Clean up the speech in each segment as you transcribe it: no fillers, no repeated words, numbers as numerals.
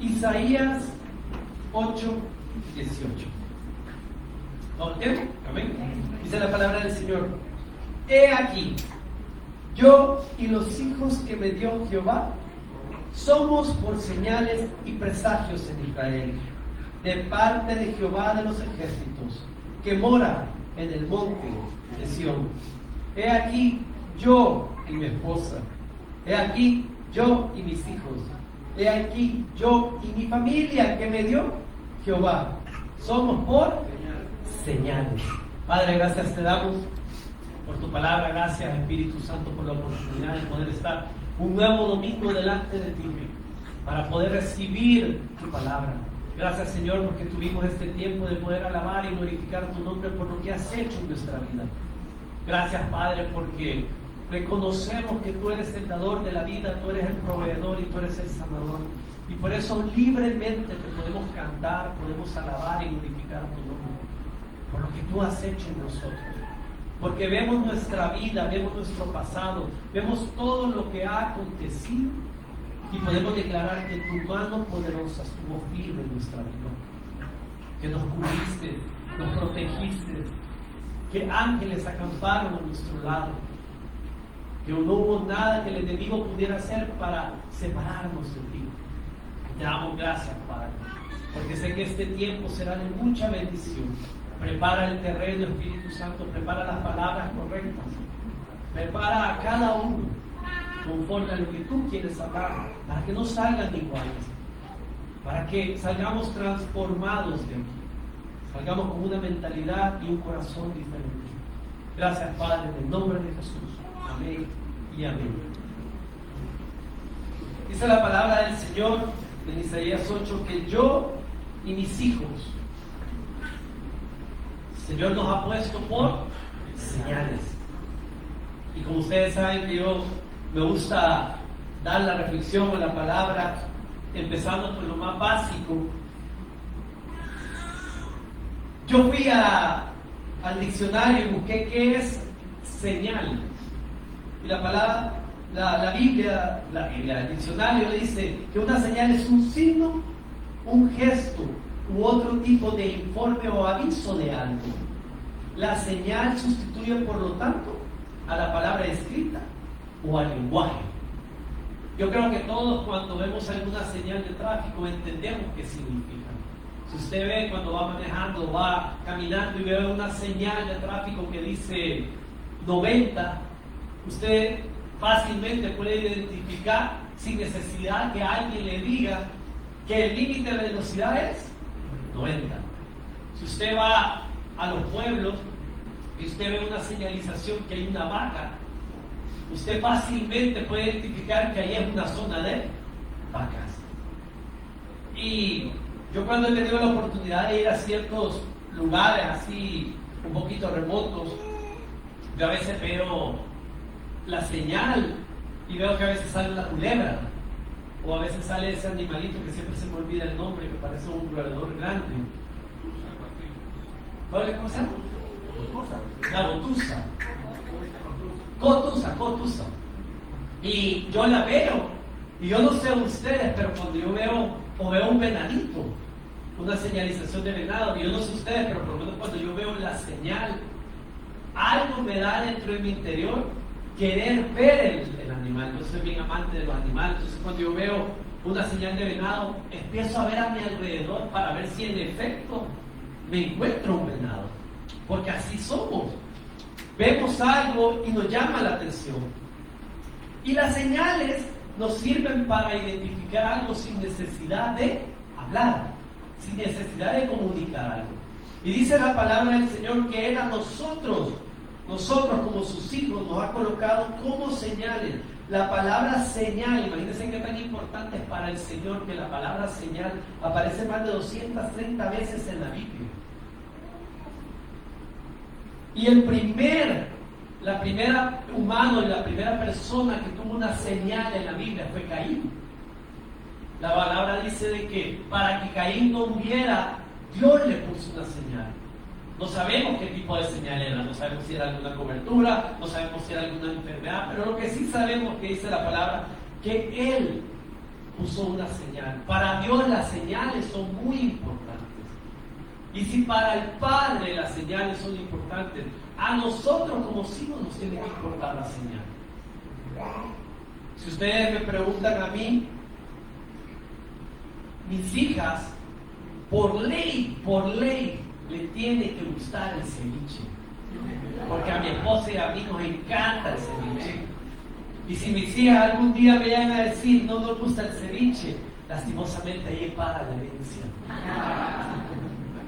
Isaías 8:18. ¿Todo el tiempo? Amén. Dice la palabra del Señor: He aquí, yo y los hijos que me dio Jehová somos por señales y presagios en Israel, de parte de Jehová de los ejércitos, que mora en el monte de Sión. He aquí, yo y mi esposa. He aquí, yo y mis hijos. He aquí, yo y mi familia que me dio Jehová. Somos por señales. Padre, gracias te damos por tu palabra. Gracias, Espíritu Santo, por la oportunidad de poder estar un nuevo domingo delante de ti, para poder recibir tu palabra. Gracias, Señor, porque tuvimos este tiempo de poder alabar y glorificar tu nombre por lo que has hecho en nuestra vida. Gracias, Padre, porque reconocemos que tú eres el dador de la vida, tú eres el proveedor y tú eres el sanador. Y por eso libremente te podemos cantar, podemos alabar y glorificar tu nombre, por lo que tú has hecho en nosotros. Porque vemos nuestra vida, vemos nuestro pasado, vemos todo lo que ha acontecido y podemos declarar que tu mano poderosa estuvo firme en nuestra vida, que nos cubriste, nos protegiste, que ángeles acamparon a nuestro lado, que no hubo nada que el enemigo pudiera hacer para separarnos de ti. Te damos gracias, Padre, porque sé que este tiempo será de mucha bendición. Prepara el terreno, Espíritu Santo, prepara las palabras correctas, prepara a cada uno conforme a lo que tú quieres hablar, para que no salgan iguales, para que salgamos transformados de aquí, salgamos con una mentalidad y un corazón diferente. Gracias, Padre, en el nombre de Jesús. Amén y amén. Dice la palabra del Señor en Isaías 8 que yo y mis hijos, el Señor nos ha puesto por señales. Y como ustedes saben que yo me gusta dar la reflexión o la palabra empezando por lo más básico. Yo fui al diccionario y busqué qué es señal. Y la palabra, la Biblia, el diccionario dice que una señal es un signo, un gesto u otro tipo de informe o aviso de algo. La señal sustituye, por lo tanto, a la palabra escrita o al lenguaje. Yo creo que todos, cuando vemos alguna señal de tráfico, entendemos qué significa. Si usted ve cuando va manejando, va caminando y ve una señal de tráfico que dice 90, usted fácilmente puede identificar, sin necesidad que alguien le diga, que el límite de velocidad es 90. Si usted va a los pueblos y usted ve una señalización que hay una vaca, usted fácilmente puede identificar que ahí es una zona de vacas. Y yo, cuando he tenido la oportunidad de ir a ciertos lugares así un poquito remotos, yo a veces veo la señal y veo que a veces sale la culebra, o a veces sale ese animalito que siempre se me olvida el nombre, que parece un roedor grande. ¿Cuál es cosa? La botusa. Cotusa. Y yo la veo, y yo no sé ustedes, pero cuando yo veo un venadito, una señalización de venado, y yo no sé ustedes, pero por lo menos cuando yo veo la señal, algo me da dentro de mi interior querer ver el animal. Yo soy bien amante de los animales, entonces cuando yo veo una señal de venado, empiezo a ver a mi alrededor para ver si en efecto me encuentro un venado, porque así somos. Vemos algo y nos llama la atención. Y las señales nos sirven para identificar algo sin necesidad de hablar, sin necesidad de comunicar algo. Y dice la palabra del Señor que Él a nosotros como sus hijos, nos ha colocado como señales. La palabra señal, imagínense qué tan importante es para el Señor que la palabra señal aparece más de 230 veces en la Biblia. Y la primera humano y la primera persona que tuvo una señal en la Biblia fue Caín. La palabra dice de que para que Caín no muriera, Dios le puso una señal. No sabemos qué tipo de señal era, no sabemos si era alguna cobertura, no sabemos si era alguna enfermedad, pero lo que sí sabemos que dice la palabra, que Él puso una señal. Para Dios las señales son muy importantes. Y si para el Padre las señales son importantes, a nosotros como hijos nos tiene que importar la señal. Si ustedes me preguntan a mí, mis hijas, por ley, le tiene que gustar el ceviche. Porque a mi esposa y a mí nos encanta el ceviche. Y si mis hijas algún día me llegan a decir no nos gusta el ceviche, lastimosamente ahí para la herencia.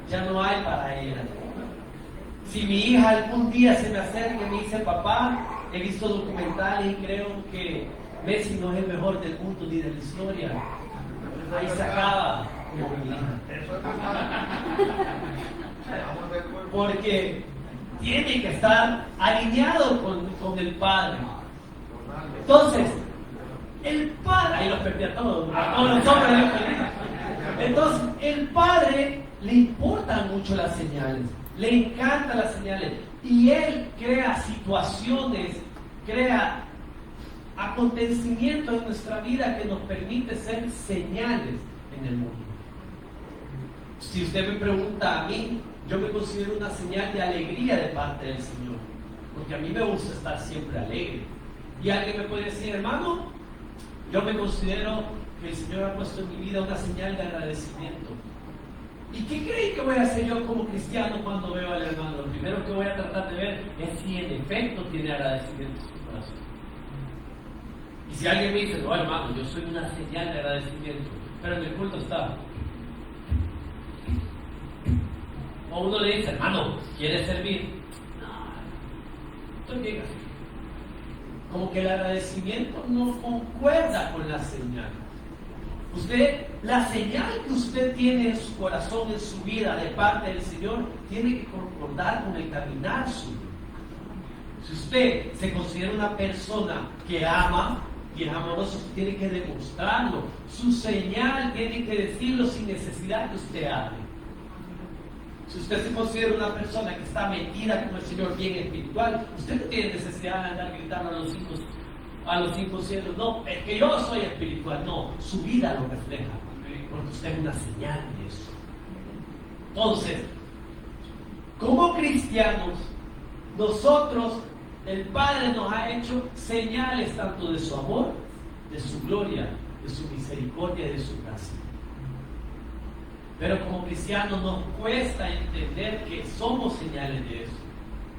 Ya no hay para ella. Si mi hija algún día se me acerca y me dice, papá, he visto documentales y creo que Messi no es el mejor del mundo ni de la historia, ahí se acaba con mi hija. Porque tiene que estar alineado con el Padre. Entonces, el Padre, ahí los perdí a todos los hombres los perdí. Entonces, el Padre le importan mucho las señales, le encantan las señales, y Él crea situaciones, crea acontecimientos en nuestra vida que nos permite ser señales en el mundo. Si usted me pregunta a mí, yo me considero una señal de alegría de parte del Señor, porque a mí me gusta estar siempre alegre. Y alguien me puede decir, hermano, yo me considero que el Señor ha puesto en mi vida una señal de agradecimiento. ¿Y qué creen que voy a hacer yo como cristiano cuando veo al hermano? Lo primero que voy a tratar de ver es si en efecto tiene agradecimiento en su corazón. Y si alguien me dice, no hermano, yo soy una señal de agradecimiento, pero en el culto está. O uno le dice, hermano, ¿quieres servir? No, estoy bien así. Como que el agradecimiento no concuerda con la señal. La señal que usted tiene en su corazón, en su vida, de parte del Señor, tiene que concordar con el caminar suyo. Si usted se considera una persona que ama y es amoroso, tiene que demostrarlo. Su señal tiene que decirlo sin necesidad que usted hable. Si usted se considera una persona que está metida con el Señor, bien espiritual, usted no tiene necesidad de andar gritando a los cinco cielos, no, es que yo soy espiritual. No, su vida lo refleja, porque usted es una señal de eso. Entonces, como cristianos, nosotros, el Padre nos ha hecho señales tanto de su amor, de su gloria, de su misericordia y de su gracia. Pero como cristianos nos cuesta entender que somos señales de eso,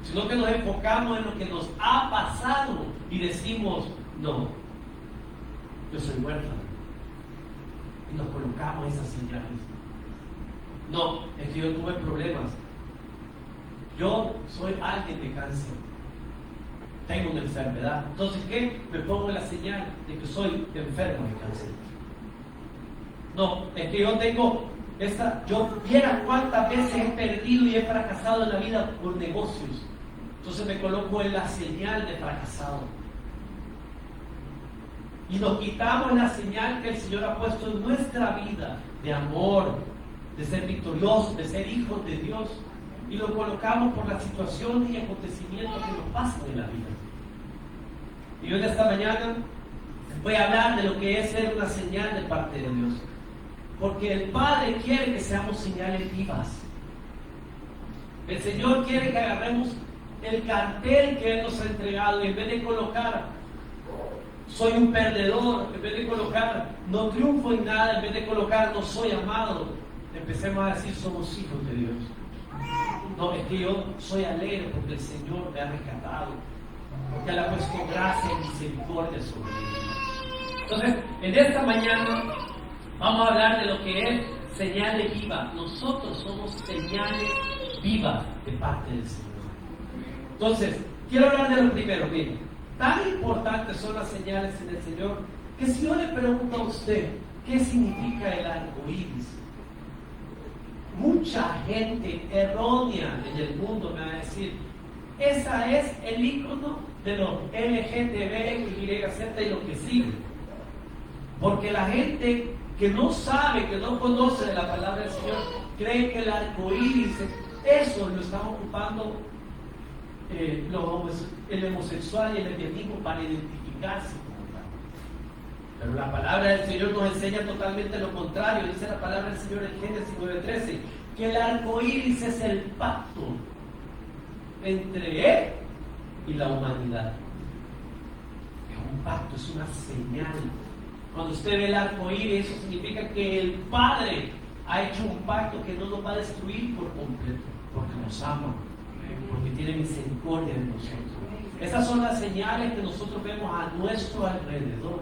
sino que nos enfocamos en lo que nos ha pasado y decimos, no, yo soy huérfano, y nos colocamos esas señales. No, es que yo tuve problemas, yo soy alguien de cáncer, tengo una enfermedad, entonces ¿qué? Me pongo la señal de que soy enfermo de cáncer. No, es que yo tengo yo viera cuántas veces he perdido y he fracasado en la vida por negocios. Entonces me coloco en la señal de fracasado. Y nos quitamos la señal que el Señor ha puesto en nuestra vida de amor, de ser victoriosos, de ser hijos de Dios, y lo colocamos por las situaciones y acontecimientos que nos pasan en la vida. Y hoy, esta mañana, voy a hablar de lo que es ser una señal de parte de Dios. Porque el Padre quiere que seamos señales vivas. El Señor quiere que agarremos el cartel que Él nos ha entregado y en vez de colocar soy un perdedor, en vez de colocar no triunfo en nada, en vez de colocar no soy amado, empecemos a decir somos hijos de Dios. No, es que yo soy alegre porque el Señor me ha rescatado, porque Él ha puesto gracia y misericordia sobre mí. Entonces, en esta mañana vamos a hablar de lo que es señales vivas. Nosotros somos señales vivas de parte del Señor. Entonces, quiero hablar de lo primero. Miren, tan importantes son las señales en el Señor, que si yo le pregunto a usted, ¿qué significa el arco iris? Mucha gente errónea en el mundo me va a decir, esa es el icono de los LGTB, YZ y lo que sigue. Porque la gente que no sabe, que no conoce de la palabra del Señor, cree que el arco iris, eso lo están ocupando el homosexual y el lesbianismo para identificarse como tal. Pero la palabra del Señor nos enseña totalmente lo contrario. Dice la palabra del Señor en Génesis 9:13, que el arco iris es el pacto entre Él y la humanidad. Es un pacto, es una señal. Cuando usted ve el arco iris, eso significa que el Padre ha hecho un pacto que no nos va a destruir por completo, porque nos ama, porque tiene misericordia de nosotros. Esas son las señales que nosotros vemos a nuestro alrededor.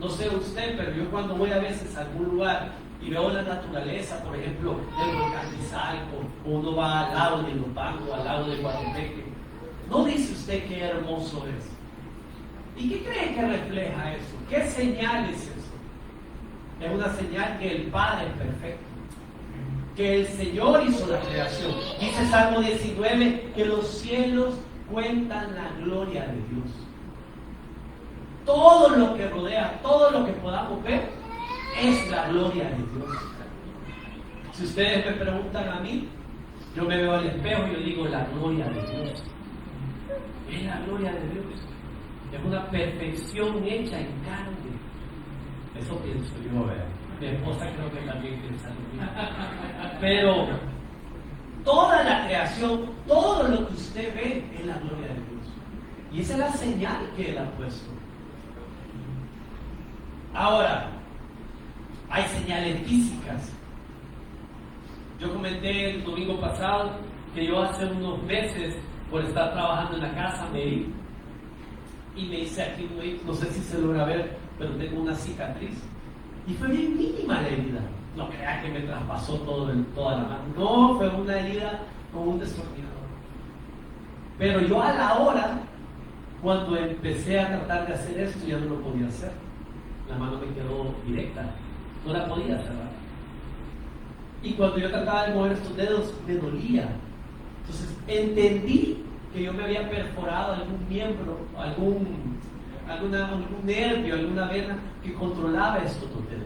No sé usted, pero yo cuando voy a veces a algún lugar y veo la naturaleza, por ejemplo, el volcán Izalco, o uno va al lado de Lopango, al lado de Guatepeque, ¿no dice usted qué hermoso es? ¿Y qué cree que refleja eso? ¿Qué señal es eso? Es una señal que el Padre es perfecto, que el Señor hizo la creación. Dice Salmo 19 que los cielos cuentan la gloria de Dios. Todo lo que rodea, todo lo que podamos ver, es la gloria de Dios. Si ustedes me preguntan a mí, yo me veo al espejo y yo digo la gloria de Dios. Es la gloria de Dios. Es una perfección hecha en carne. Eso pienso yo, ¿verdad? Mi esposa creo que también piensa lo mismo. Pero toda la creación, todo lo que usted ve es la gloria de Dios. Y esa es la señal que Él ha puesto. Ahora, hay señales físicas. Yo comenté el domingo pasado que yo hace unos meses, por estar trabajando en la casa, me hice aquí, no sé si se logra ver, pero tengo una cicatriz. Y fue bien mínima la herida. No crea que me traspasó toda la mano. No, fue una herida con un destornillador. Pero yo a la hora, cuando empecé a tratar de hacer esto, ya no lo podía hacer. La mano me quedó directa, no la podía cerrar. Y cuando yo trataba de mover estos dedos, me dolía. Entonces entendí que yo me había perforado algún miembro, algún nervio, alguna vena que controlaba estos dos dedos,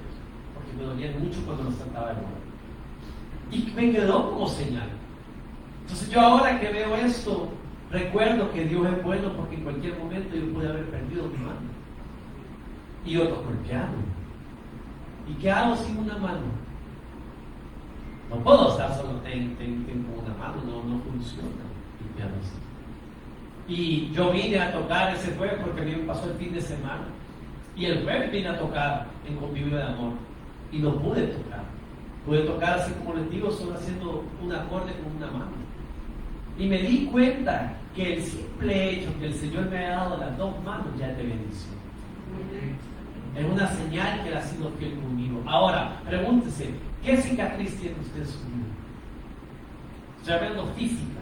porque me dolían mucho cuando los trataba de mover. Y me quedó como señal. Entonces yo ahora que veo esto, recuerdo que Dios es bueno, porque en cualquier momento yo pude haber perdido mi mano y otro golpeado. ¿Y qué hago sin una mano? No puedo estar solo con una mano, no funciona el piano así. Y yo vine a tocar ese jueves porque a mí me pasó el fin de semana. Y el jueves vine a tocar en Convivio de Amor. Y no pude tocar. Pude tocar así como les digo, solo haciendo un acorde con una mano. Y me di cuenta que el simple hecho que el Señor me haya dado las dos manos ya es de bendición. Es una señal que Él ha sido fiel conmigo. Ahora, pregúntese, ¿qué cicatriz tiene usted en su vida? Estoy hablando física.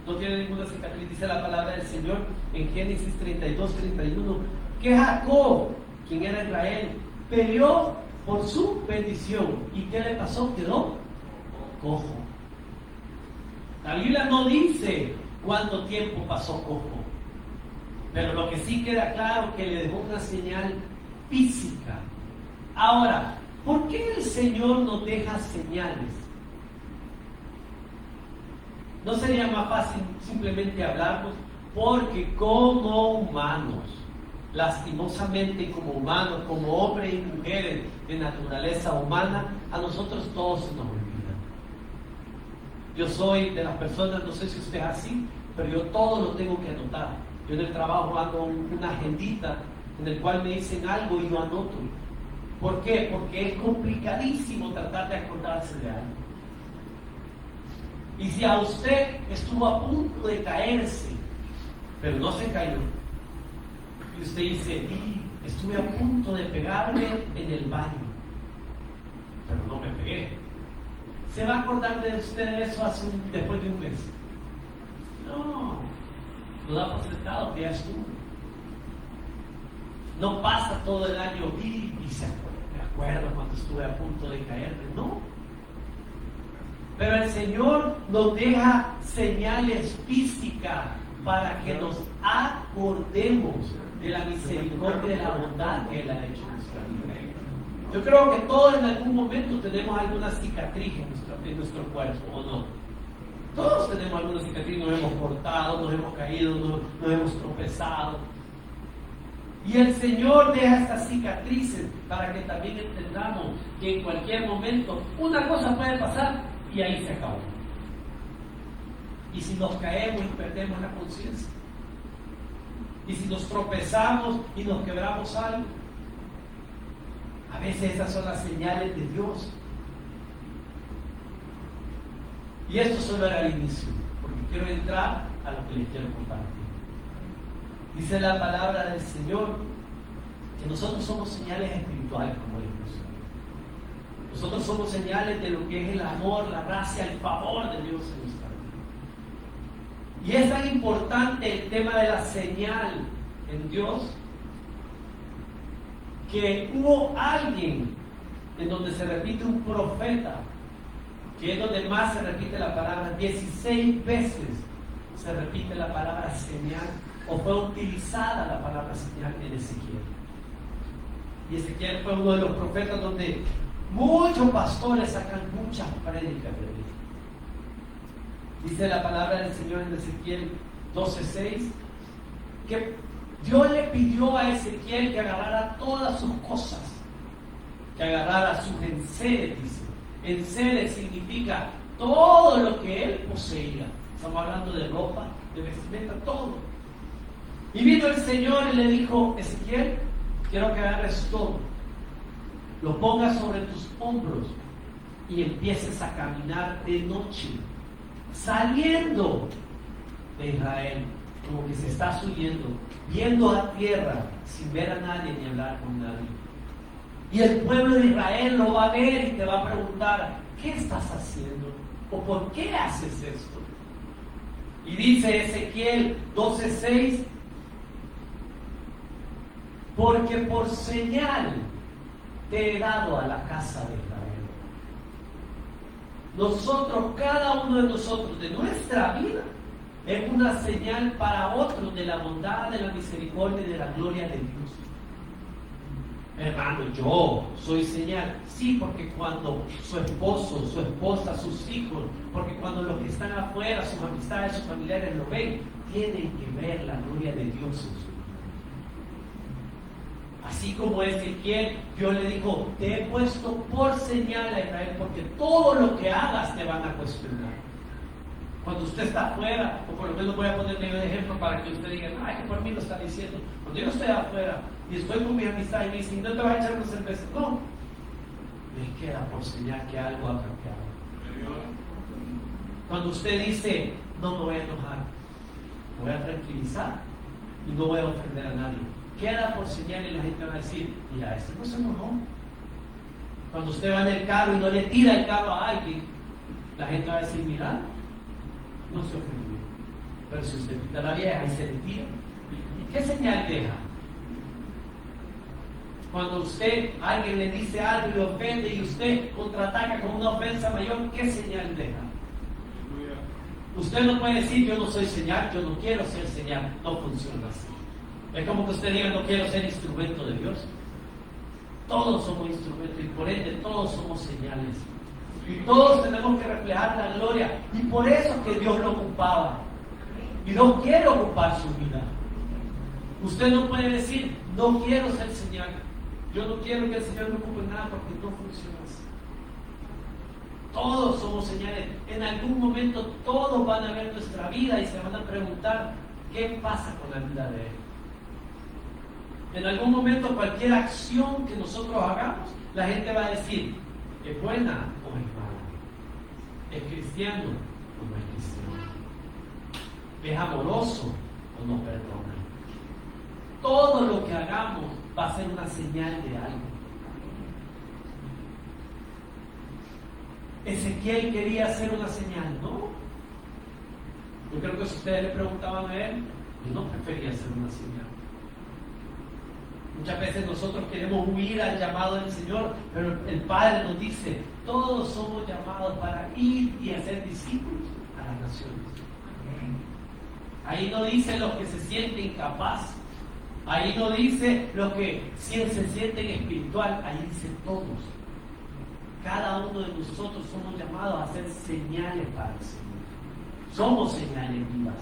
No tiene ninguna cicatriz. Dice la palabra del Señor en Génesis 32-31 que Jacob, quien era Israel, peleó por su bendición. ¿Y qué le pasó? Quedó cojo. La Biblia no dice cuánto tiempo pasó cojo, pero lo que sí queda claro es que le dejó una señal física. Ahora, ¿por qué el Señor nos deja señales? ¿No sería más fácil simplemente hablarnos? Porque como humanos, lastimosamente como humanos, como hombres y mujeres de naturaleza humana, a nosotros todos se nos olvida. Yo soy de las personas, no sé si usted es así, pero yo todo lo tengo que anotar. Yo en el trabajo hago una agendita en el cual me dicen algo y yo anoto. ¿Por qué? Porque es complicadísimo tratar de acordarse de algo. Y si a usted estuvo a punto de caerse, pero no se cayó, y usted dice, estuve a punto de pegarme en el baño, pero no me pegué, ¿se va a acordar de usted de eso después de un mes? No, lo da por sentado que ya estuvo. No pasa todo el año y me acuerdo cuando estuve a punto de caerme, no. Pero el Señor nos deja señales físicas para que nos acordemos de la misericordia y de la bondad que Él ha hecho en nuestra vida. Yo creo que todos en algún momento tenemos alguna cicatriz en nuestro cuerpo, ¿o no? Todos tenemos alguna cicatriz, nos hemos cortado, nos hemos caído, nos hemos tropezado. Y el Señor deja estas cicatrices para que también entendamos que en cualquier momento una cosa puede pasar y ahí se acabó. Y si nos caemos y perdemos la conciencia, y si nos tropezamos y nos quebramos algo, a veces esas son las señales de Dios. Y esto solo era el inicio, porque quiero entrar a lo que les quiero compartir. Dice la palabra del Señor que nosotros somos señales espirituales como Dios. Nosotros somos señales de lo que es el amor, la gracia, el favor de Dios en nuestra vida. Y es tan importante el tema de la señal en Dios que hubo alguien en donde se repite un profeta, que es donde más se repite la palabra, 16 veces se repite la palabra señal, o fue utilizada la palabra señal en Ezequiel. Y Ezequiel fue uno de los profetas donde muchos pastores sacan muchas prédicas de él. Dice la palabra del Señor en Ezequiel 12:6 que Dios le pidió a Ezequiel que agarrara todas sus cosas, que agarrara sus enseres, dice. Enseres significa todo lo que él poseía. Estamos hablando de ropa, de vestimenta, todo. Y vino el Señor y le dijo: Ezequiel, quiero que agarres todo, lo pongas sobre tus hombros y empieces a caminar de noche, saliendo de Israel, como que se estás huyendo, viendo a tierra, sin ver a nadie ni hablar con nadie. Y el pueblo de Israel lo va a ver y te va a preguntar: ¿qué estás haciendo? ¿O por qué haces esto? Y dice Ezequiel 12:6: porque por señal te he dado a la casa de Israel. Nosotros, cada uno de nosotros, de nuestra vida, es una señal para otros de la bondad, de la misericordia y de la gloria de Dios. Hermano, yo soy señal. Sí, porque cuando su esposo, su esposa, sus hijos, porque cuando los que están afuera, sus amistades, sus familiares lo ven, tienen que ver la gloria de Dios en su vida. Así como Ezequiel, Dios le dijo: te he puesto por señal a Israel, porque todo lo que hagas te van a cuestionar. Cuando usted está afuera, o por lo menos voy a ponerle un ejemplo para que usted diga: ay, que por mí lo está diciendo. Cuando yo estoy afuera y estoy con mi amistad y me dicen: no te vas a echar una cerveza, no, me queda por señal que algo ha cambiado. Cuando usted dice: no me voy a enojar, me voy a tranquilizar y no voy a ofender a nadie, queda por señal y la gente va a decir: mira, este no se enojó. Cuando usted va en el carro y no le tira el carro a alguien, la gente va a decir: mira, no se ofendió. Pero si usted quita a la vieja y se le tira, ¿qué señal deja? Cuando alguien le dice algo y le ofende y usted contraataca con una ofensa mayor, ¿qué señal deja? Usted no puede decir: yo no soy señal, yo no quiero ser señal. No funciona así. Es como que usted diga: no quiero ser instrumento de Dios. Todos somos instrumentos y por ende todos somos señales. Y todos tenemos que reflejar la gloria. Y por eso que Dios lo ocupaba. Y no quiere ocupar su vida. Usted no puede decir: no quiero ser señal. Yo no quiero que el Señor me ocupe nada, porque no funciona así. Todos somos señales. En algún momento todos van a ver nuestra vida y se van a preguntar: ¿qué pasa con la vida de Él? En algún momento cualquier acción que nosotros hagamos, la gente va a decir: ¿es buena o es mala? ¿Es cristiano o no es cristiano? ¿Es amoroso o no perdona? Todo lo que hagamos va a ser una señal de algo. Ezequiel quería hacer una señal, ¿no? Yo creo que si ustedes le preguntaban a él, yo no prefería hacer una señal. Muchas veces nosotros queremos huir al llamado del Señor, pero el Padre nos dice: todos somos llamados para ir y hacer discípulos a las naciones. Ahí no dice los que se sienten incapaces, ahí no dice los que se sienten espiritual, ahí dice todos. Cada uno de nosotros somos llamados a hacer señales para el Señor. Somos señales vivas.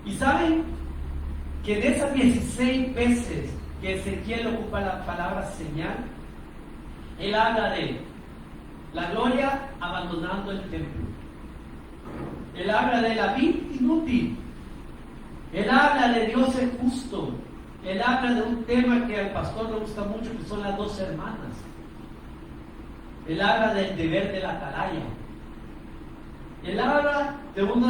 Y saben, que en esas 16 veces que Ezequiel ocupa la palabra señal, él habla de la gloria abandonando el templo. Él habla de la vid inútil. Él habla de Dios el justo. Él habla de un tema que al pastor le gusta mucho, que son las 2 hermanas. Él habla del deber de la atalaya. Él habla de uno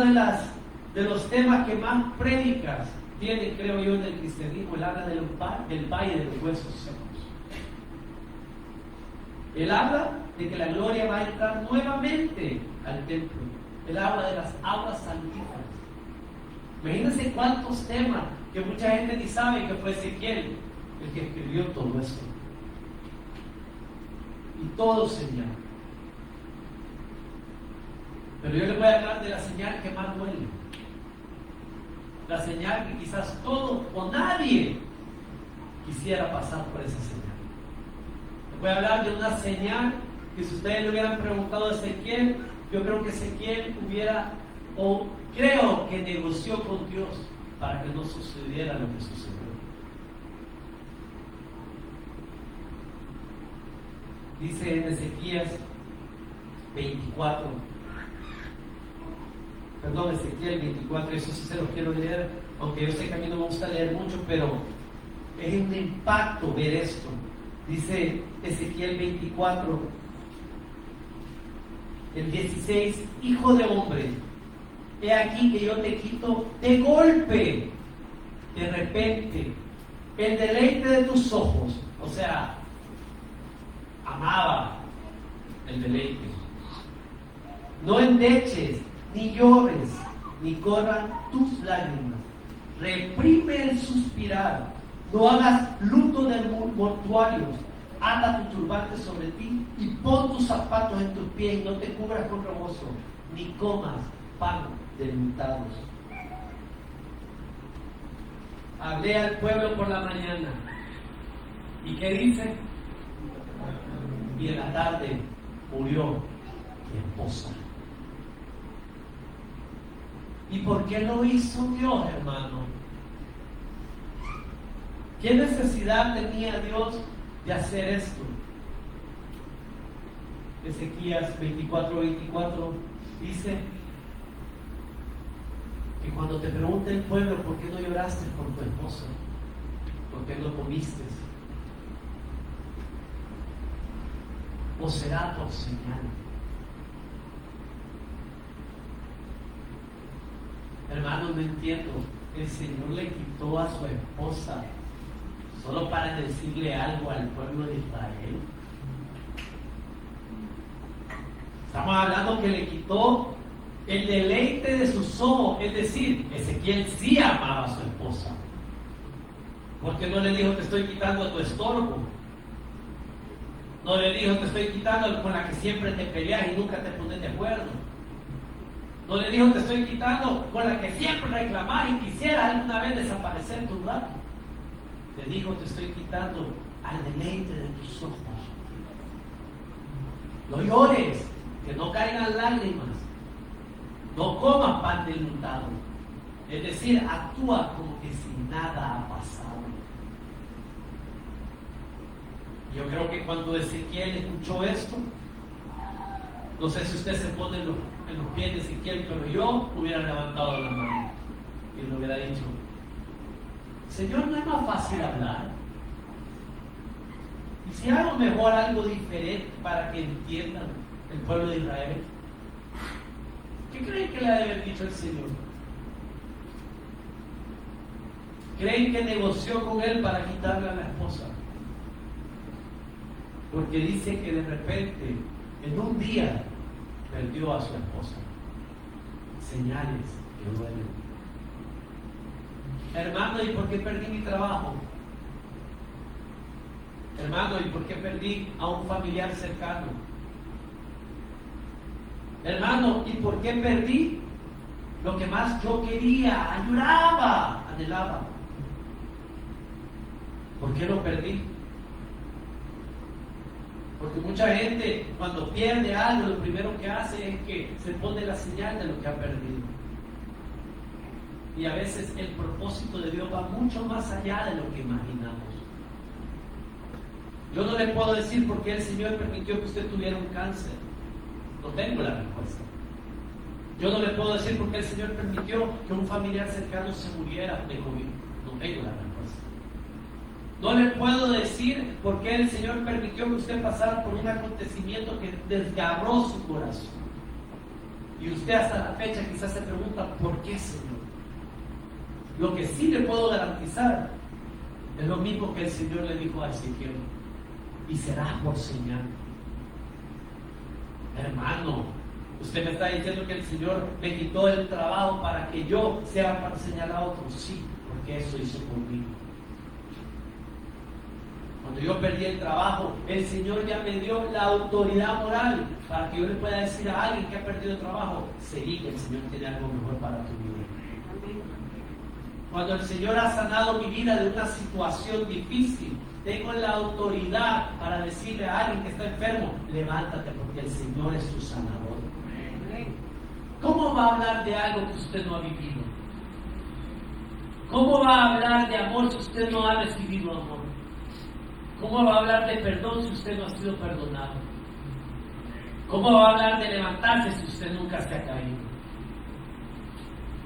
de los temas que más prédicas tiene, creo yo, en el cristianismo. Él habla del valle de los huesos secos. Él habla de que la gloria va a entrar nuevamente al templo. Él habla de las aguas salvíferas. Imagínense cuántos temas que mucha gente ni sabe que fue Ezequiel el que escribió todo esto. Y todo señal. Pero yo les voy a hablar de la señal que más duele. La señal que quizás todo o nadie quisiera pasar por esa señal. Les voy a hablar de una señal que si ustedes le hubieran preguntado a Ezequiel, yo creo que Ezequiel creo que negoció con Dios para que no sucediera lo que sucedió. Dice en Ezequiel 24, eso sí se lo quiero leer, aunque yo sé que a mí no me gusta leer mucho, pero es un impacto ver esto. Dice Ezequiel 24, el 16, hijo de hombre, he aquí que yo te quito de golpe, de repente, el deleite de tus ojos. O sea, amaba el deleite. No endeches, ni llores, ni corran tus lágrimas. Reprime el suspirar. No hagas luto de mortuarios. Ata tu turbante sobre ti y pon tus zapatos en tus pies y no te cubras con rebozo, ni comas pan de enlutados. Hablé al pueblo por la mañana. ¿Y qué dice? Y en la tarde murió mi esposa. ¿Y por qué lo hizo Dios, hermano? ¿Qué necesidad tenía Dios de hacer esto? Ezequiel 24 dice que cuando te pregunte el pueblo por qué no lloraste por tu esposa, por qué no comiste, o será por señal. Hermano, no entiendo. El Señor le quitó a su esposa solo para decirle algo al pueblo de Israel. Estamos hablando que le quitó el deleite de sus ojos. Es decir, Ezequiel sí amaba a su esposa. Porque no le dijo te estoy quitando tu estorbo. No le dijo te estoy quitando con la que siempre te peleas y nunca te pones de acuerdo. No le dijo te estoy quitando con la que siempre reclamas y quisiera alguna vez desaparecer tu lado. Le dijo te estoy quitando al deleite de tus ojos. No llores, que no caigan lágrimas. No comas pan de enlutado. Es decir, actúa como que si nada ha pasado. Yo creo que cuando Ezequiel escuchó esto, no sé si usted se pone en los pies de Ezequiel, pero yo hubiera levantado la mano y le hubiera dicho, Señor, ¿no es más fácil hablar? Y si hago mejor algo diferente para que entiendan el pueblo de Israel, ¿qué creen que le ha de haber dicho el Señor? ¿Creen que negoció con él para quitarle a la esposa? Porque dice que de repente, en un día, perdió a su esposa. Señales que duelen. Hermano, ¿y por qué perdí mi trabajo? Hermano, ¿y por qué perdí a un familiar cercano? Hermano, ¿y por qué perdí lo que más yo quería, añoraba, anhelaba? ¿Por qué lo perdí? Porque mucha gente cuando pierde algo, lo primero que hace es que se pone la señal de lo que ha perdido. Y a veces el propósito de Dios va mucho más allá de lo que imaginamos. Yo no le puedo decir por qué el Señor permitió que usted tuviera un cáncer. No tengo la respuesta. Yo no le puedo decir por qué el Señor permitió que un familiar cercano se muriera de COVID. No tengo la respuesta. No le puedo decir por qué el Señor permitió que usted pasara por un acontecimiento que desgarró su corazón. Y usted hasta la fecha quizás se pregunta, ¿por qué, Señor? Lo que sí le puedo garantizar es lo mismo que el Señor le dijo a Ezequiel: y será por señal. Hermano, usted me está diciendo que el Señor me quitó el trabajo para que yo sea para señalar a otros. Sí, porque eso hizo por mí. Cuando yo perdí el trabajo, el Señor ya me dio la autoridad moral para que yo le pueda decir a alguien que ha perdido el trabajo: seguí, que el Señor tiene algo mejor para tu vida. Cuando el Señor ha sanado mi vida de una situación difícil, tengo la autoridad para decirle a alguien que está enfermo: levántate, porque el Señor es tu sanador. ¿Cómo va a hablar de algo que usted no ha vivido? ¿Cómo va a hablar de amor si usted no ha recibido amor? ¿Cómo va a hablar de perdón si usted no ha sido perdonado? ¿Cómo va a hablar de levantarse si usted nunca se ha caído?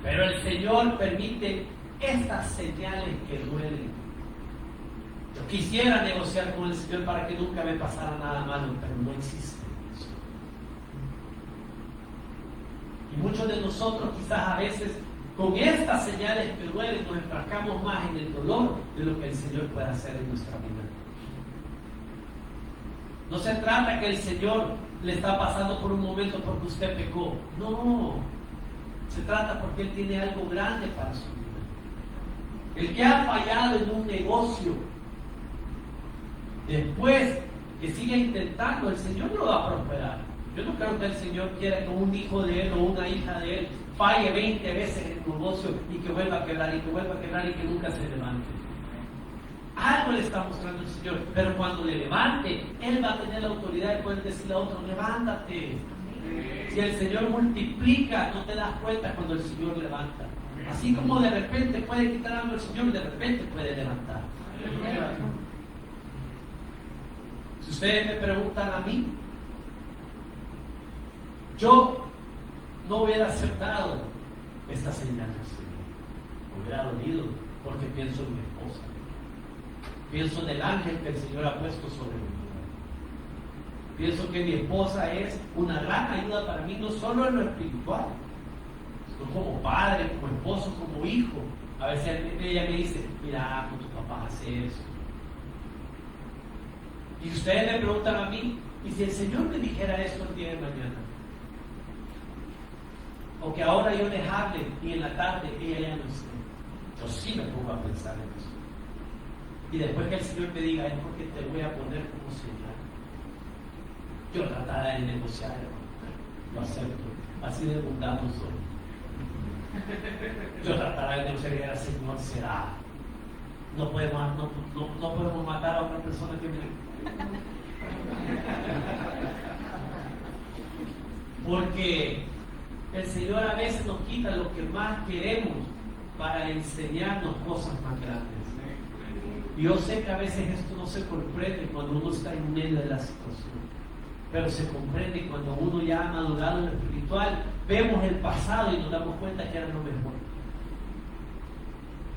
Pero el Señor permite estas señales que duelen. Yo quisiera negociar con el Señor para que nunca me pasara nada malo, pero no existe eso. Y muchos de nosotros quizás a veces con estas señales que duelen nos enfrascamos más en el dolor de lo que el Señor puede hacer en nuestra vida. No se trata que el Señor le está pasando por un momento porque usted pecó. No, se trata porque Él tiene algo grande para su vida. El que ha fallado en un negocio, después que siga intentando, el Señor lo va a prosperar. Yo no creo que el Señor quiera que un hijo de Él o una hija de Él falle 20 veces en el negocio y que vuelva a quebrar y que vuelva a quebrar y que nunca se levante. Algo le está mostrando el Señor, pero cuando le levante, Él va a tener la autoridad de poder decirle a otro: levántate. Si el Señor multiplica, no te das cuenta cuando el Señor levanta. Así como de repente puede quitar algo el Señor, de repente puede levantar. Si ustedes me preguntan a mí, yo no hubiera aceptado esta señal del Señor. Me hubiera dolido porque pienso en mi esposa. Pienso en el ángel que el Señor ha puesto sobre mi vida. Pienso que mi esposa es una gran ayuda para mí, no solo en lo espiritual, sino como padre, como esposo, como hijo. A veces ella me dice: mira, con tu papá hace eso. Y ustedes me preguntan a mí: ¿y si el Señor me dijera esto el día de mañana? O que ahora yo le hable y en la tarde ella ya no esté. Yo sí me pongo a pensar en eso. Y después que el Señor me diga: es porque te voy a poner como señal. Yo trataré de negociar, lo acepto. Así de mundano soy. Yo trataré de negociar y el Señor será. No podemos matar a otra persona que me... Porque el Señor a veces nos quita lo que más queremos para enseñarnos cosas más grandes. Yo sé que a veces esto no se comprende cuando uno está en medio de la situación, pero se comprende cuando uno ya ha madurado en lo espiritual. Vemos el pasado y nos damos cuenta que era lo mejor.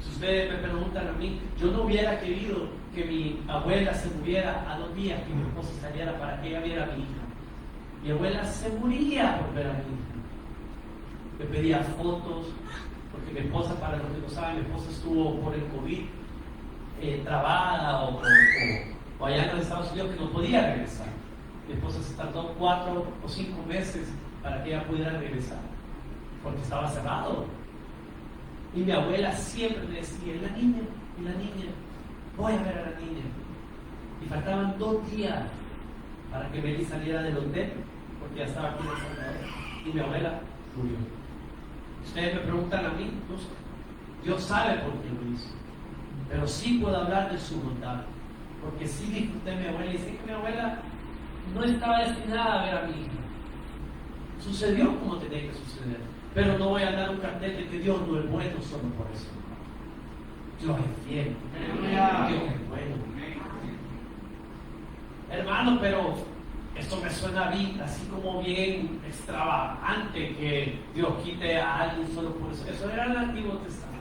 Si ustedes me preguntan a mí, yo no hubiera querido que mi abuela se muriera a 2 días que mi esposa saliera para que ella viera a mi hija. Mi abuela se moría por ver a mi hija. Me pedía fotos, porque mi esposa, para los que no saben, mi esposa estuvo por el COVID trabada o allá en los Estados Unidos, que no podía regresar. Mi esposa se tardó 4 o 5 meses para que ella pudiera regresar, porque estaba cerrado. Y mi abuela siempre me decía: ¿y la niña? ¿Y la niña? Voy a ver a la niña. Y faltaban 2 días para que Meli saliera del hotel, porque ya estaba aquí en El Salvador. Y mi abuela murió. Ustedes me preguntan a mí, no sé. Dios sabe por qué lo hizo. Pero sí puedo hablar de su bondad, porque sí disfruté a mi abuela y sé que mi abuela no estaba destinada a ver a mi hija. Sucedió como tenía que suceder. Pero no voy a dar un cartel de que Dios no es bueno solo por eso. Dios es fiel. Dios es bueno. Hermano, pero esto me suena bien, así como bien extravagante, que Dios quite a alguien solo por eso. Eso era el Antiguo Testamento.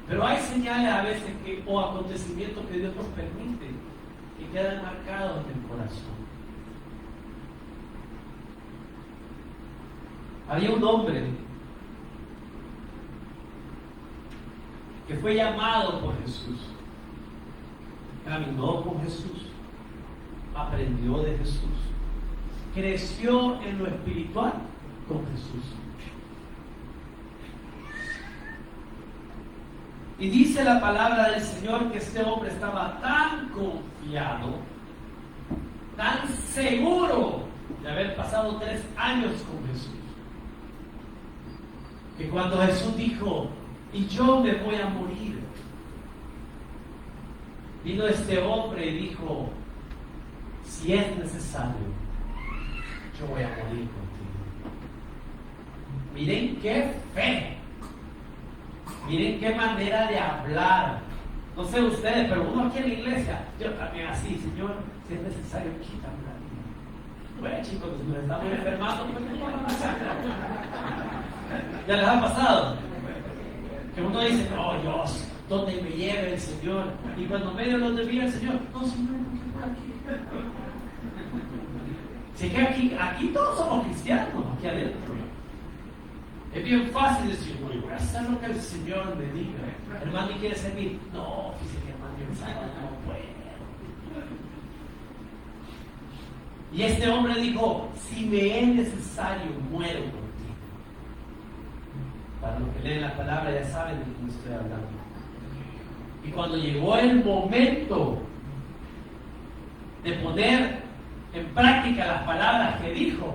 Pero hay señales a veces o acontecimientos que Dios nos permite que quedan marcados en el corazón. Había un hombre que fue llamado por Jesús, caminó con Jesús, aprendió de Jesús, creció en lo espiritual con Jesús. Y dice la palabra del Señor que este hombre estaba tan confiado, tan seguro de haber pasado 3 años con Jesús, que cuando Jesús dijo, y yo me voy a morir, vino este hombre y dijo, si es necesario, yo voy a morir contigo. Miren qué fe, miren qué manera de hablar. No sé ustedes, pero uno aquí en la iglesia, yo también así, Señor, si es necesario, quítame la vida. Bueno, chicos, si nos estamos enfermando, pues no vamos a hacer. ¿Ya les ha pasado? Que uno dice, oh Dios, ¿dónde me lleve el Señor? Y cuando medio lo desvía el Señor, no, Señor, ¿por qué por aquí? Si es que aquí todos somos cristianos, aquí adentro. Es bien fácil decir, voy a hacer lo que el Señor me diga. Hermano, ¿y quiere servir? No, fíjate, hermano, yo no puedo. Y este hombre dijo, si me es necesario, muero contigo. Para los que leen la palabra ya saben de quién estoy hablando. Y cuando llegó el momento de poner en práctica las palabras que dijo,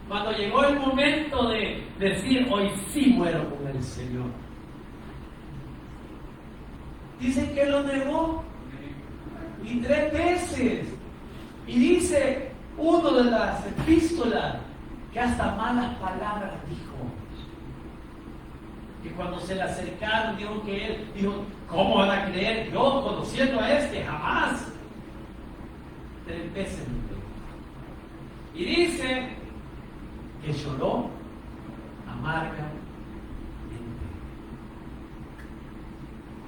cuando llegó el momento de decir, hoy sí muero con el Señor, dice que lo negó, y 3 veces. Y dice uno de las epístolas que hasta malas palabras dijo. Que cuando se le acercaron, dijo, ¿cómo van a creer yo conociendo a este? Jamás. 3 veces. Y dice que lloró amargamente.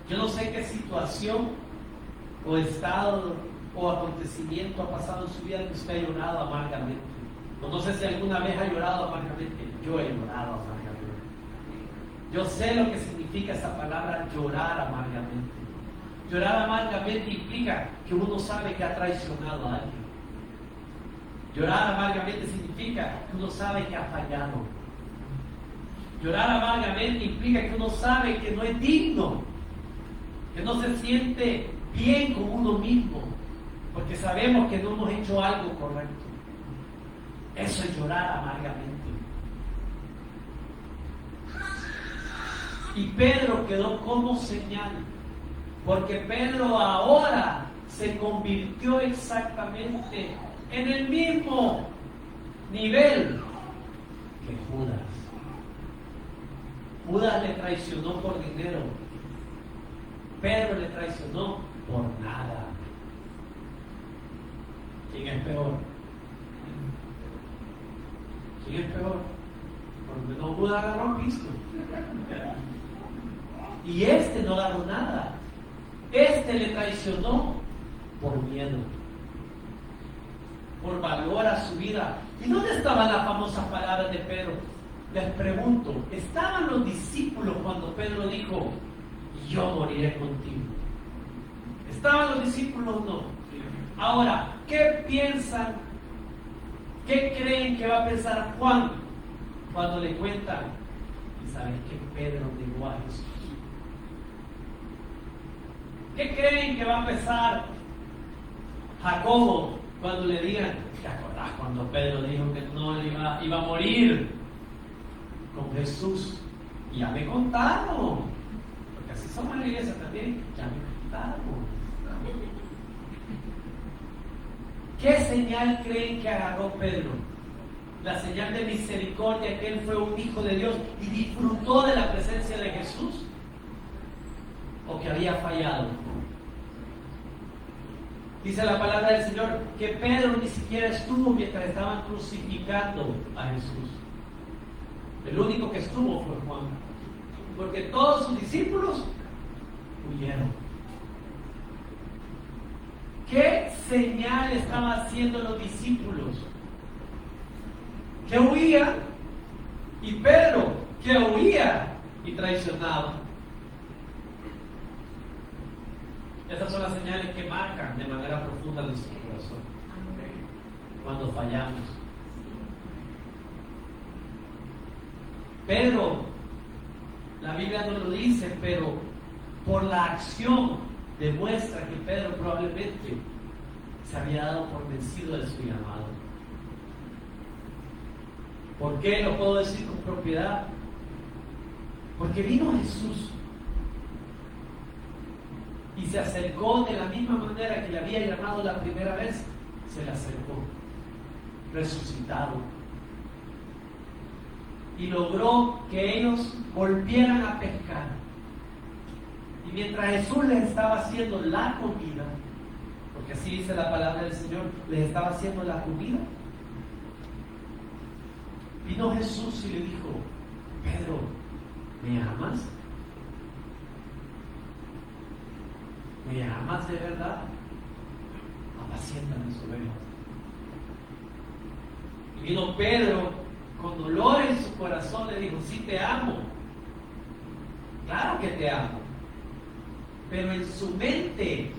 Yo no sé qué situación o estado o acontecimiento ha pasado en su vida que usted ha llorado amargamente. No sé si alguna vez ha llorado amargamente. Yo he llorado amargamente. Yo sé lo que significa esa palabra, llorar amargamente. Llorar amargamente implica que uno sabe que ha traicionado a alguien. Llorar amargamente significa que uno sabe que ha fallado. Llorar amargamente implica que uno sabe que no es digno, que no se siente bien con uno mismo, porque sabemos que no hemos hecho algo correcto. Eso es llorar amargamente. Y Pedro quedó como señal, porque Pedro ahora se convirtió exactamente en el mismo nivel que Judas. Judas le traicionó por dinero, Pedro le traicionó por nada. ¿Quién es peor? ¿Quién es peor? Porque no Judas agarró Cristo. Y este no agarró nada. Este le traicionó por miedo, por valor a su vida. ¿Y dónde estaban las famosas palabras de Pedro? Les pregunto, ¿estaban los discípulos cuando Pedro dijo, yo moriré contigo? ¿Estaban los discípulos o no? Ahora, ¿qué piensan? ¿Qué creen que va a pensar Juan cuando le cuentan? Y saben que Pedro negó a Jesús. ¿Qué creen que va a pensar Jacobo cuando le digan, ¿te acordás cuando Pedro dijo que no iba a morir con Jesús? Y ya me contaron, porque así somos en la iglesia también, ya me contaron. ¿Qué señal creen que agarró Pedro? la señal de misericordia que él fue un hijo de Dios y disfrutó de la presencia de Jesús? ¿O que había fallado? Dice la palabra del Señor que Pedro ni siquiera estuvo mientras estaban crucificando a Jesús. El único que estuvo fue Juan, porque todos sus discípulos huyeron. ¿Qué señal estaban haciendo los discípulos? Que huían, y Pedro que huía y traicionaba. Estas son las señales que marcan de manera profunda nuestro corazón cuando fallamos. Pedro, la Biblia no lo dice, pero por la acción demuestra que Pedro probablemente se había dado por vencido de su llamado. ¿Por qué lo puedo decir con propiedad? Porque vino Jesús y se acercó de la misma manera que le había llamado la primera vez. Se le acercó, resucitado, y logró que ellos volvieran a pescar. Y mientras Jesús les estaba haciendo la comida, porque así dice la palabra del Señor, les estaba haciendo la comida, vino Jesús y le dijo: Pedro, ¿me amas? ¿Me amas de verdad? Apacienta mis ovejas. Y vino Pedro con dolor en su corazón, le dijo: sí te amo, claro que te amo. Pero en su mente,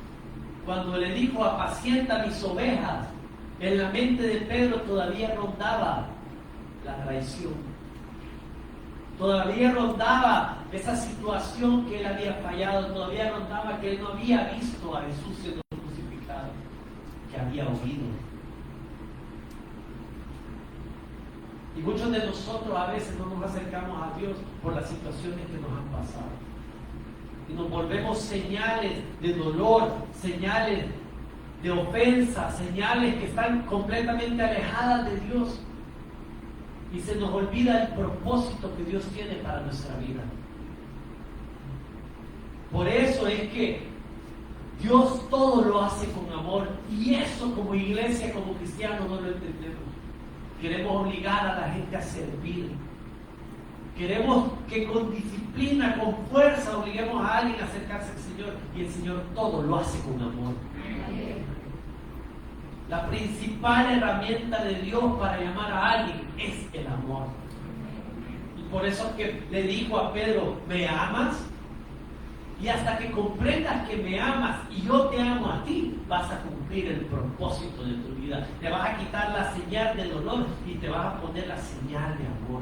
cuando le dijo apacienta mis ovejas, en la mente de Pedro todavía rondaba la traición. Todavía rondaba esa situación que él había fallado, todavía rondaba que él no había visto a Jesús siendo crucificado, que había oído. Y muchos de nosotros a veces no nos acercamos a Dios por las situaciones que nos han pasado. Y nos volvemos señales de dolor, señales de ofensa, señales que están completamente alejadas de Dios. Y se nos olvida el propósito que Dios tiene para nuestra vida. Por eso es que Dios todo lo hace con amor. Y eso como iglesia, como cristianos, no lo entendemos. Queremos obligar a la gente a servir. Queremos que con disciplina, con fuerza, obliguemos a alguien a acercarse al Señor. Y el Señor todo lo hace con amor. La principal herramienta de Dios para llamar a alguien es el amor. Y por eso que le dijo a Pedro: ¿me amas? Y hasta que comprendas que me amas y yo te amo a ti, vas a cumplir el propósito de tu vida. Te vas a quitar la señal de dolor y te vas a poner la señal de amor.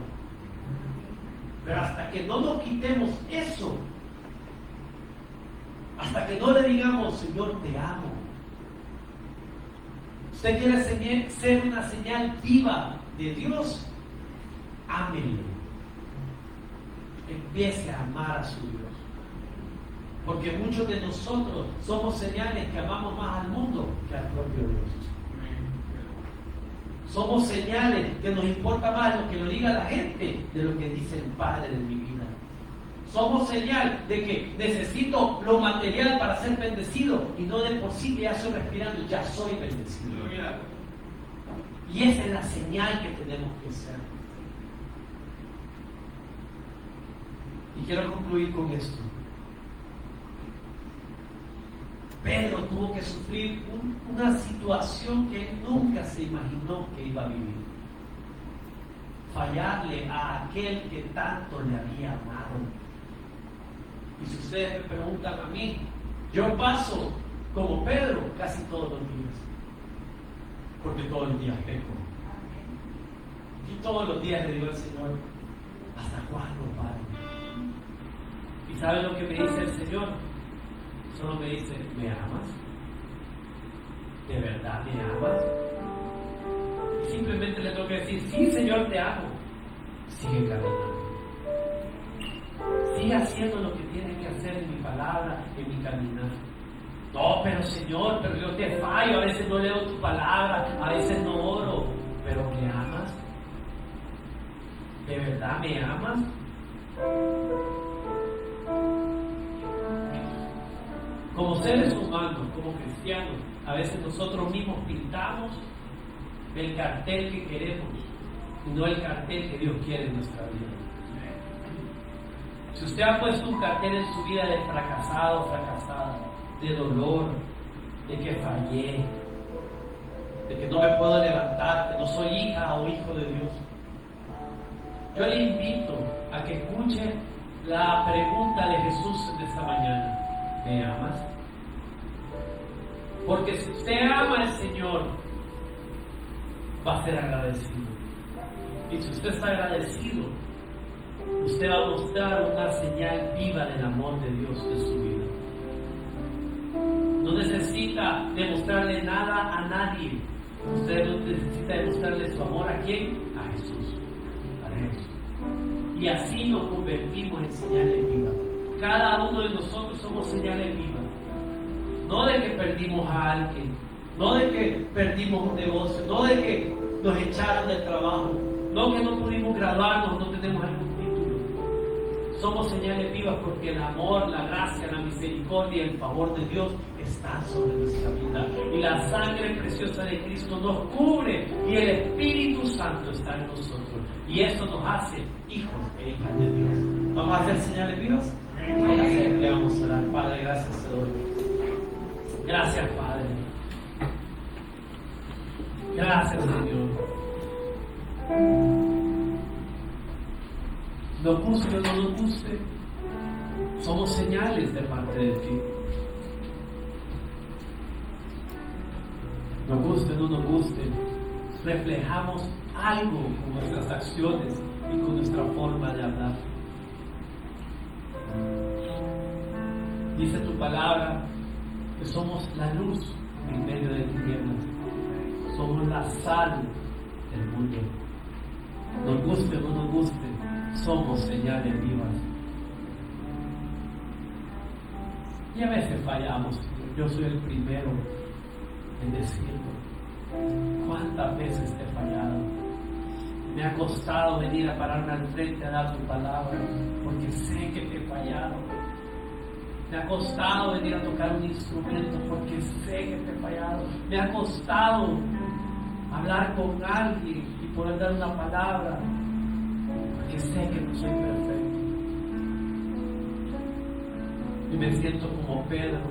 Pero hasta que no nos quitemos eso, hasta que no le digamos: Señor, te amo. Usted quiere ser una señal viva de Dios, ámele. Empiece a amar a su Dios. Porque muchos de nosotros somos señales que amamos más al mundo que al propio Dios. Somos señales que nos importa más lo que lo diga la gente de lo que dice el Padre de mi vida. Somos señal de que necesito lo material para ser bendecido y no de por sí que ya estoy respirando, ya soy bendecido. Y esa es la señal que tenemos que ser. Y quiero concluir con esto. Pedro tuvo que sufrir una situación que él nunca se imaginó que iba a vivir. Fallarle a aquel que tanto le había amado. Y si ustedes me preguntan a mí, yo paso como Pedro casi todos los días. Porque todos los días peco. Y todos los días le digo al Señor: ¿hasta cuándo, Padre? ¿Y sabe lo que me dice el Señor? Solo me dice: ¿me amas? ¿De verdad me amas? Y simplemente le tengo que decir: sí, Señor, te amo. Sigue caminando. Sigue haciendo lo que tienes que hacer en mi palabra, en mi caminar. No, pero Señor, pero yo te fallo, a veces no leo tu palabra, a veces no oro. ¿Pero me amas? ¿de verdad me amas? Como seres humanos, como cristianos, a veces nosotros mismos pintamos el cartel que queremos y no el cartel que Dios quiere en nuestra vida. Si usted ha puesto un cartel en su vida de fracasado, fracasada, de dolor, de que fallé, de que no me puedo levantar, que no soy hija o hijo de Dios, yo le invito a que escuche la pregunta de Jesús de esta mañana: ¿me amas? Porque si usted ama al Señor, va a ser agradecido. Y si usted está agradecido, usted va a mostrar una señal viva del amor de Dios en su vida. No necesita demostrarle nada a nadie. Usted no necesita demostrarle su amor ¿a quién? A Jesús. A Dios. Y así nos convertimos en señales vivas. Cada uno de nosotros somos señales vivas. No de que perdimos a alguien, no de que perdimos un negocio, no de que nos echaron del trabajo, no que no pudimos graduarnos, no tenemos algún título. Somos señales vivas porque el amor, la gracia, la misericordia y el favor de Dios están sobre nuestra vida. Y la sangre preciosa de Cristo nos cubre y el Espíritu Santo está en nosotros. Y eso nos hace hijos e hijas de Dios. ¿Vamos a hacer señales vivas? Le vamos a orar. Padre, gracias te doy. Gracias, Padre. Gracias, Señor. Nos guste o no nos guste, somos señales de parte de ti. Nos guste o no nos guste, reflejamos algo con nuestras acciones y con nuestra forma de hablar. Dice tu palabra que somos la luz en medio de tinieblas, somos la sal del mundo. Nos guste o no nos guste, somos señales vivas. Y a veces fallamos. Yo soy el primero en decirlo. ¿Cuántas veces te he fallado? Me ha costado venir a pararme al frente a dar tu palabra, porque sé que te he fallado. Me ha costado venir a tocar un instrumento, porque sé que te he fallado. Me ha costado hablar con alguien y poder dar una palabra, porque sé que no soy perfecto. Y me siento como Pedro,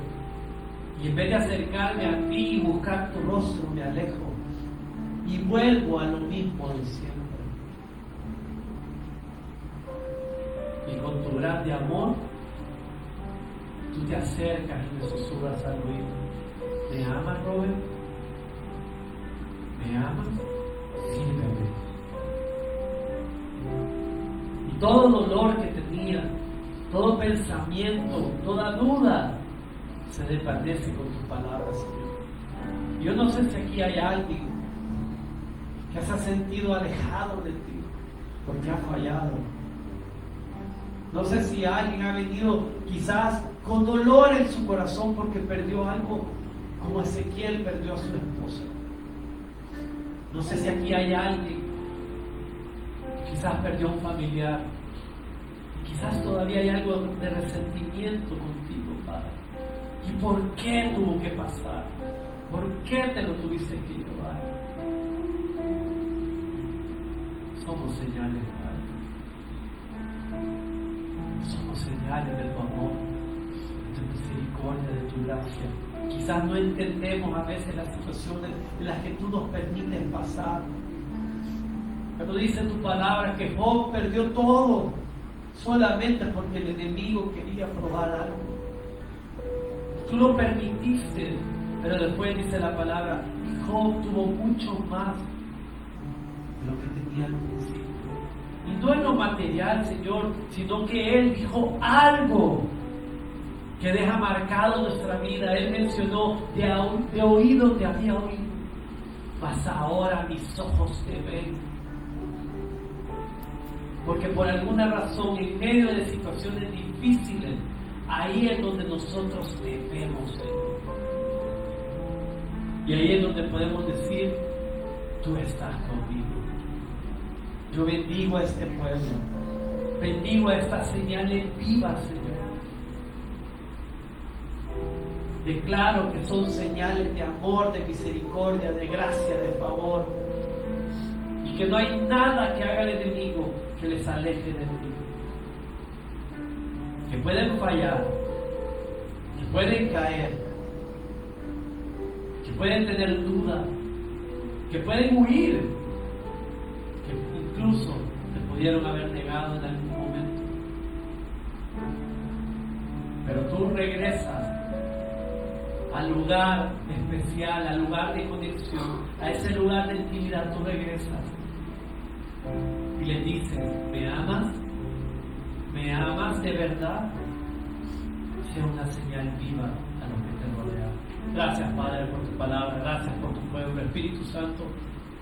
y en vez de acercarme a ti y buscar tu rostro, me alejo y vuelvo a lo mismo de siempre. Y con tu grande amor tú te acercas y me susurras al oído: ¿me amas, Robert? ¿me amas? Sírveme. Y todo dolor que tenía, todo pensamiento, toda duda se desvanece con tu palabra, Señor. Yo no sé si aquí hay alguien que se ha sentido alejado de ti porque ha fallado. No sé si alguien ha venido quizás con dolor en su corazón porque perdió algo, como Ezequiel perdió a su esposa. No sé si aquí hay alguien que quizás perdió a un familiar. Quizás todavía hay algo de resentimiento contigo, Padre. ¿Y por qué tuvo que pasar? ¿Por qué te lo tuviste que llevar? Somos señales, Padre. Somos señales de tu amor, de tu misericordia, de tu gracia. Quizás no entendemos a veces las situaciones en las que tú nos permites pasar. Pero dice tu palabra que Job perdió todo solamente porque el enemigo quería probar algo. Tú lo permitiste, pero después dice la palabra: Job tuvo mucho más de lo que tenía al principio. Y no en lo material, Señor, sino que Él dijo algo que deja marcado nuestra vida. Él mencionó: de oído te había oído, mas ahora mis ojos te ven. Porque por alguna razón, en medio de situaciones difíciles, ahí es donde nosotros te vemos, Señor. Y ahí es donde podemos decir: tú estás conmigo. Yo bendigo a este pueblo. Bendigo a estas señales vivas, Señor. Declaro que son señales de amor, de misericordia, de gracia, de favor. Y que no hay nada que haga el enemigo que les aleje de ti. Que pueden fallar, que pueden caer, que pueden tener duda, que pueden huir, que incluso te pudieron haber negado en algún momento. Pero tú regresas al lugar especial, al lugar de conexión, a ese lugar de intimidad. Tú regresas y le dices: ¿me amas? ¿Me amas de verdad? Sea una señal viva a los que te rodean. Gracias, Padre, por tu palabra. Gracias por tu pueblo. Espíritu Santo,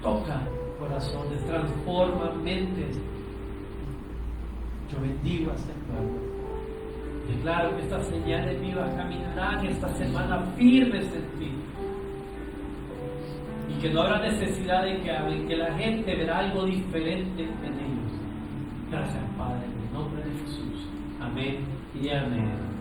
toca corazones, transforma mentes. Yo bendigo a este pueblo. Declaro que estas señales vivas caminarán esta semana firmes en ti. Y que no habrá necesidad de que hablen, que la gente verá algo diferente en ellos. Gracias, Padre, en el nombre de Jesús. Amén y amén.